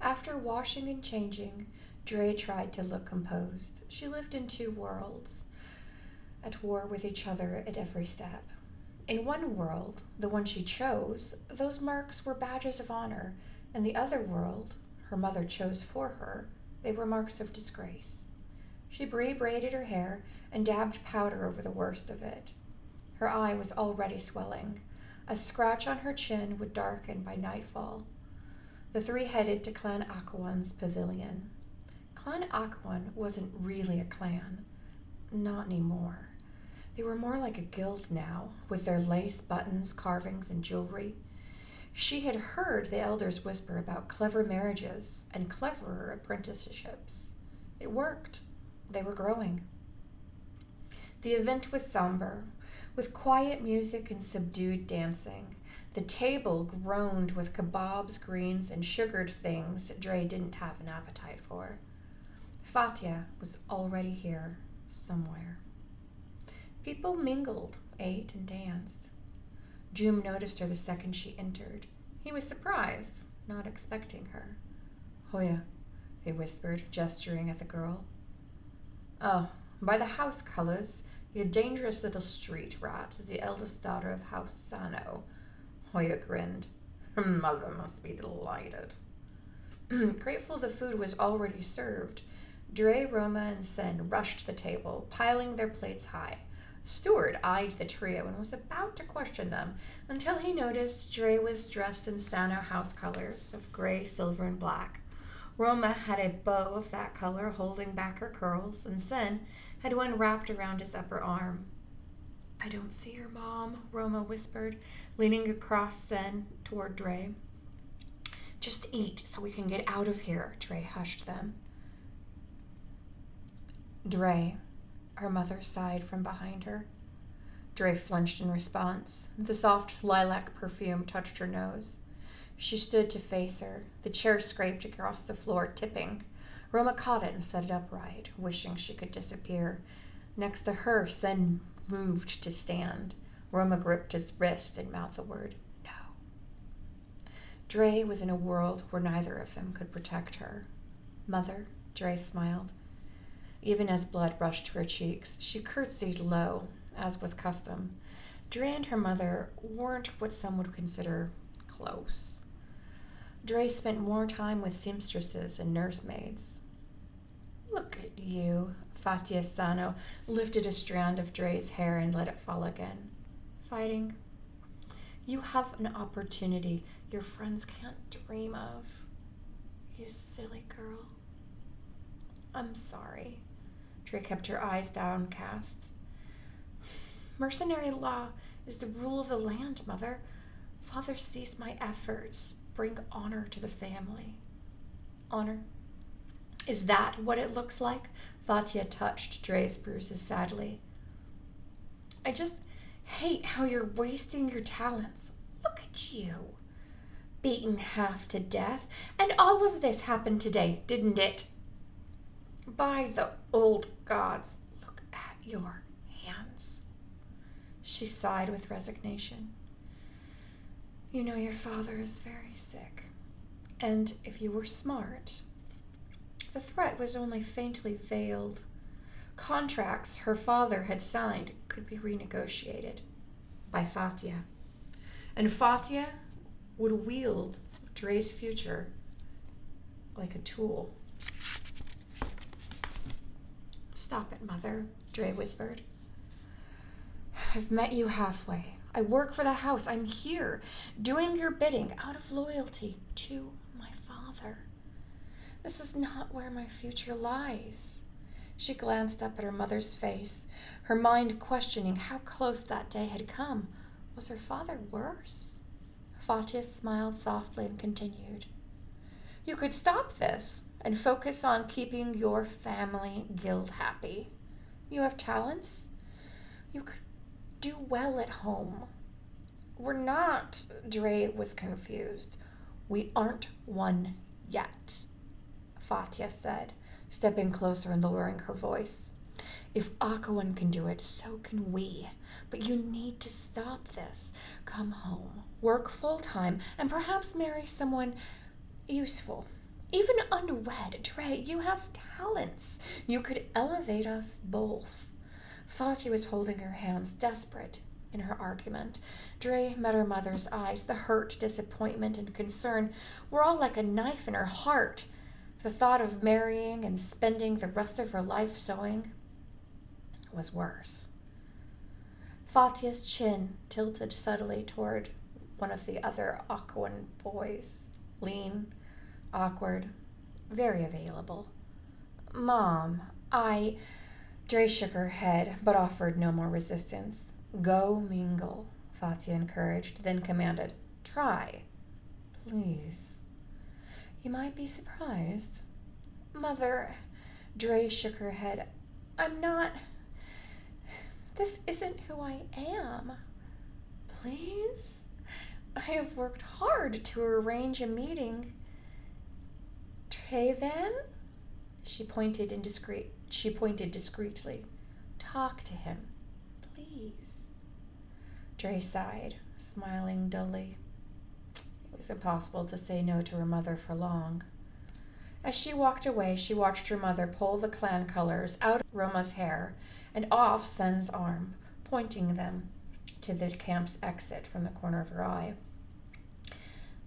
After washing and changing, Dre tried to look composed. She lived in two worlds, at war with each other at every step. In one world, the one she chose, those marks were badges of honor. In the other world, her mother chose for her, they were marks of disgrace. She braided her hair and dabbed powder over the worst of it. Her eye was already swelling. A scratch on her chin would darken by nightfall. The three headed to Clan Aquan's pavilion. Clan Aquan wasn't really a clan. Not anymore. They were more like a guild now, with their lace, buttons, carvings, and jewelry. She had heard the elders whisper about clever marriages and cleverer apprenticeships. It worked. They were growing. The event was somber, with quiet music and subdued dancing. The table groaned with kebabs, greens, and sugared things Dre didn't have an appetite for. Fatia was already here, somewhere. People mingled, ate, and danced. Joom noticed her the second she entered. He was surprised, not expecting her. Hoya, he whispered, gesturing at the girl. Oh, by the house colors, you're a dangerous little street rat, as the eldest daughter of House Sano. Hoya grinned. Her mother must be delighted. Grateful the food was already served, Dre, Roma, and Sen rushed the table, piling their plates high. Stewart eyed the trio and was about to question them until he noticed Dre was dressed in Sano house colors of gray, silver, and black. Roma had a bow of that color holding back her curls, and Sen had one wrapped around his upper arm. I don't see her, Mom, Roma whispered, leaning across Sen toward Dre. Just eat so we can get out of here, Dre hushed them. Dre, her mother sighed from behind her. Dre flinched in response. The soft lilac perfume touched her nose. She stood to face her. The chair scraped across the floor, tipping. Roma caught it and set it upright, wishing she could disappear. Next to her, Sen moved to stand. Roma gripped his wrist and mouthed the word, no. Dre was in a world where neither of them could protect her. Mother, Dre smiled. Even as blood rushed to her cheeks, she curtsied low, as was custom. Dre and her mother weren't what some would consider close. Dre spent more time with seamstresses and nursemaids. Look at you, Fatia Sano lifted a strand of Dre's hair and let it fall again. Fighting? You have an opportunity your friends can't dream of. You silly girl. I'm sorry. Dre kept her eyes downcast. Mercenary law is the rule of the land, Mother. Father sees my efforts bring honor to the family. Honor? Is that what it looks like? Fatia touched Dre's bruises sadly. I just hate how you're wasting your talents. Look at you. Beaten half to death. And all of this happened today, didn't it? By the old gods, look at your hands. She sighed with resignation. You know your father is very sick. And if you were smart, the threat was only faintly veiled. Contracts her father had signed could be renegotiated by Fatia. And Fatia would wield Dre's future like a tool. Stop it, Mother, Dre whispered. I've met you halfway. I work for the house. I'm here, doing your bidding out of loyalty to my father. This is not where my future lies. She glanced up at her mother's face, her mind questioning how close that day had come. Was her father worse? Fatia smiled softly and continued. You could stop this and focus on keeping your family guild happy. You have talents. You could do well at home. We're not, Dre was confused. We aren't one yet, Fatia said, stepping closer and lowering her voice. If Akawan can do it, so can we. But you need to stop this. Come home, work full-time, and perhaps marry someone useful. Even unwed, Dre, you have talents. You could elevate us both. Fati was holding her hands, desperate in her argument. Dre met her mother's eyes. The hurt, disappointment, and concern were all like a knife in her heart. The thought of marrying and spending the rest of her life sewing was worse. Fatia's chin tilted subtly toward one of the other Aquan boys. Lean, awkward, very available. Mom, Dre shook her head, but offered no more resistance. Go mingle, Fatia encouraged, then commanded, try, please. You might be surprised. Mother, Dre shook her head. This isn't who I am. Please? I have worked hard to arrange a meeting. Dre, then? She pointed discreetly. Talk to him, please. Dre sighed, smiling dully. It was impossible to say no to her mother for long. As she walked away, she watched her mother pull the clan colors out of Roma's hair and off Sen's arm, pointing them to the camp's exit from the corner of her eye.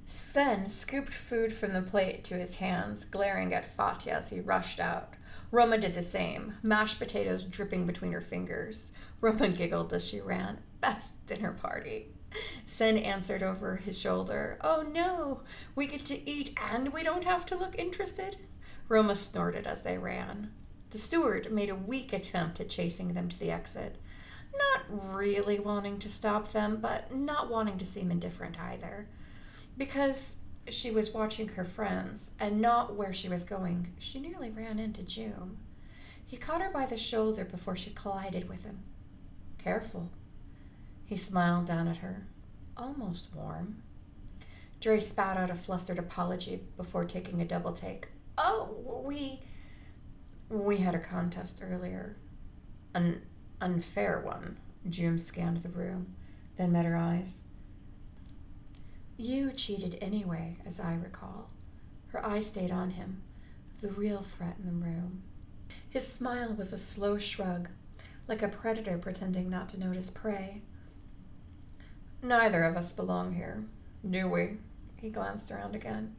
Sen scooped food from the plate to his hands, glaring at Fatia as he rushed out. Roma did the same, mashed potatoes dripping between her fingers. Roma giggled as she ran. Best dinner party. Sen answered over his shoulder. Oh no, we get to eat and we don't have to look interested. Roma snorted as they ran. The steward made a weak attempt at chasing them to the exit, not really wanting to stop them, but not wanting to seem indifferent either. Because she was watching her friends and not where she was going, she nearly ran into Joom. He caught her by the shoulder before she collided with him. Careful. He smiled down at her, almost warm. Dre spat out a flustered apology before taking a double take. Oh, we had a contest earlier. An unfair one. Joom scanned the room, then met her eyes. You cheated anyway, as I recall. Her eye stayed on him, the real threat in the room. His smile was a slow shrug, like a predator pretending not to notice prey. Neither of us belong here, do we? He glanced around again.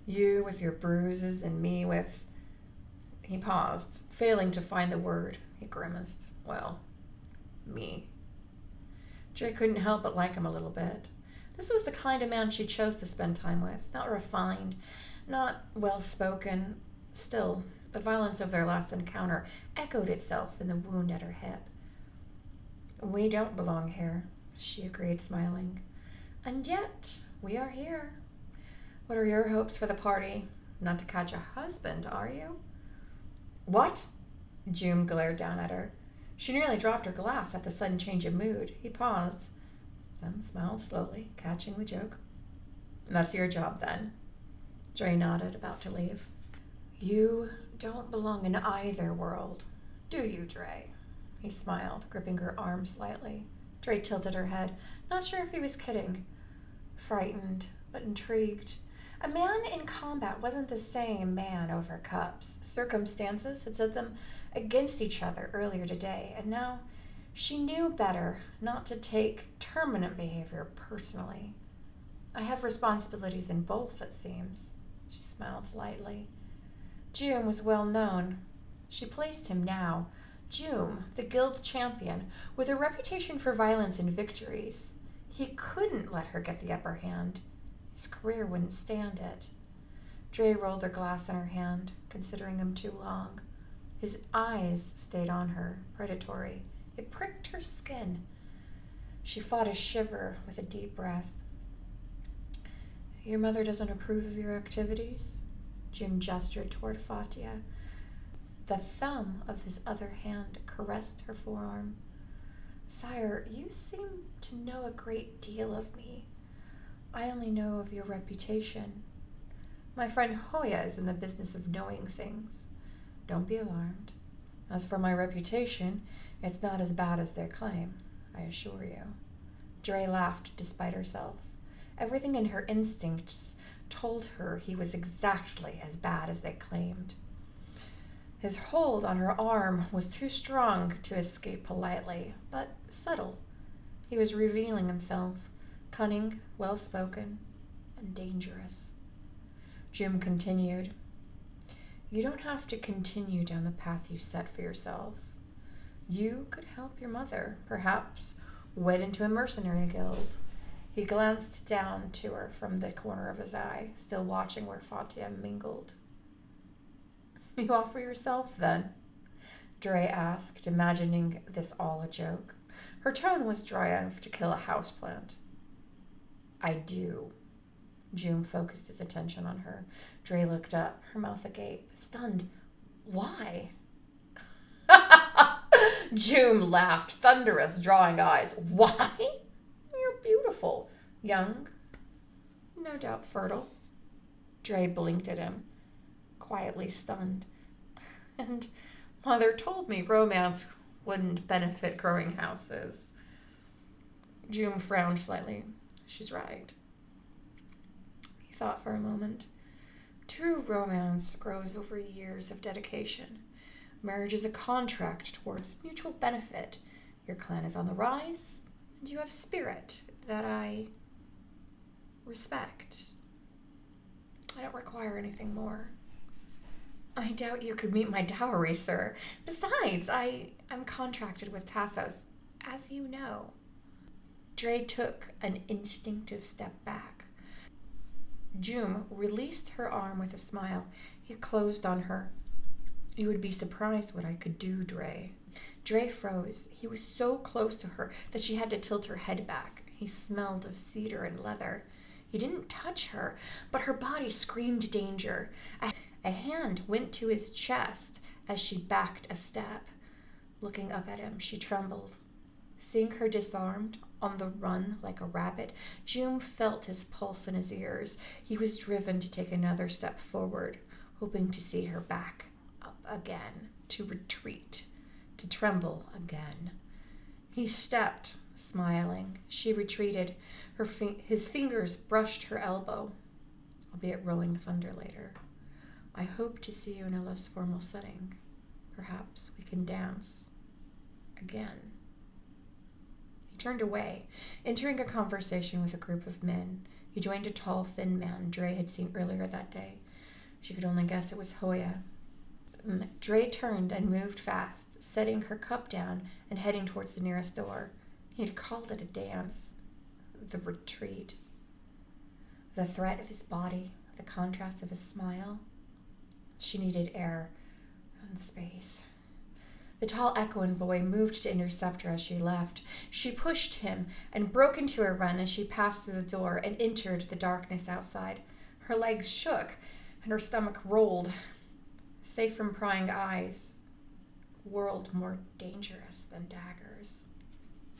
You with your bruises and me with... He paused, failing to find the word. He grimaced. Well, me. Dre couldn't help but like him a little bit. This was the kind of man she chose to spend time with. Not refined, not well-spoken. Still, the violence of their last encounter echoed itself in the wound at her hip. We don't belong here, she agreed, smiling. And yet, we are here. What are your hopes for the party? Not to catch a husband, are you? What? Joom glared down at her. She nearly dropped her glass at the sudden change of mood. He paused, then smiled slowly, catching the joke. That's your job, then. Dre nodded, about to leave. You don't belong in either world, do you, Dre? He smiled, gripping her arm slightly. Dre tilted her head, not sure if he was kidding. Frightened, but intrigued. A man in combat wasn't the same man over cups. Circumstances had set them against each other earlier today, and now she knew better not to take terminant behavior personally. I have responsibilities in both, it seems. She smiled slightly. Joom was well known. She placed him now. Joom, the guild champion, with a reputation for violence and victories. He couldn't let her get the upper hand. His career wouldn't stand it. Dre rolled her glass in her hand, considering him too long. His eyes stayed on her, predatory. It pricked her skin. She fought a shiver with a deep breath. Your mother doesn't approve of your activities? Joom gestured toward Fatia. The thumb of his other hand caressed her forearm. Sire, you seem to know a great deal of me. I only know of your reputation. My friend Hoya is in the business of knowing things. Don't be alarmed. As for my reputation, it's not as bad as they claim, I assure you. Dre laughed despite herself. Everything in her instincts told her he was exactly as bad as they claimed. His hold on her arm was too strong to escape politely, but subtle. He was revealing himself, cunning, well-spoken, and dangerous. Joom continued, "You don't have to continue down the path you set for yourself. You could help your mother, perhaps wed into a mercenary guild." He glanced down to her from the corner of his eye, still watching where Fatia mingled. "You offer yourself, then?" Drei asked, imagining this all a joke. Her tone was dry enough to kill a houseplant. "I do." Joom focused his attention on her. Drei looked up, her mouth agape, stunned. "Why?" Joom laughed, thunderous, drawing eyes. "Why? You're beautiful. Young. No doubt fertile." Drei blinked at him, quietly stunned. "And Mother told me romance wouldn't benefit growing houses." Joom frowned slightly. "She's right." He thought for a moment. "True romance grows over years of dedication. Marriage is a contract towards mutual benefit. Your clan is on the rise, and you have spirit that I respect. I don't require anything more." "I doubt you could meet my dowry, sir. Besides, I am contracted with Tassos, as you know." Drei took an instinctive step back. Joom released her arm with a smile. He closed on her. "You would be surprised what I could do, Drei." Drei froze. He was so close to her that she had to tilt her head back. He smelled of cedar and leather. He didn't touch her, but her body screamed danger. A hand went to his chest as she backed a step. Looking up at him, she trembled. Seeing her disarmed, on the run like a rabbit, Joom felt his pulse in his ears. He was driven to take another step forward, hoping to see her back up again, to retreat, to tremble again. He stepped, smiling. She retreated. His fingers brushed her elbow. "I'll be at Rolling Thunder later. I hope to see you in a less formal setting. Perhaps we can dance again." He turned away, entering a conversation with a group of men. He joined a tall, thin man Drei had seen earlier that day. She could only guess it was Hoya. Drei turned and moved fast, setting her cup down and heading towards the nearest door. He had called it a dance. The retreat. The threat of his body, the contrast of his smile. She needed air and space. The tall Echoan boy moved to intercept her as she left. She pushed him and broke into a run as she passed through the door and entered the darkness outside. Her legs shook and her stomach rolled. Safe from prying eyes, world more dangerous than daggers.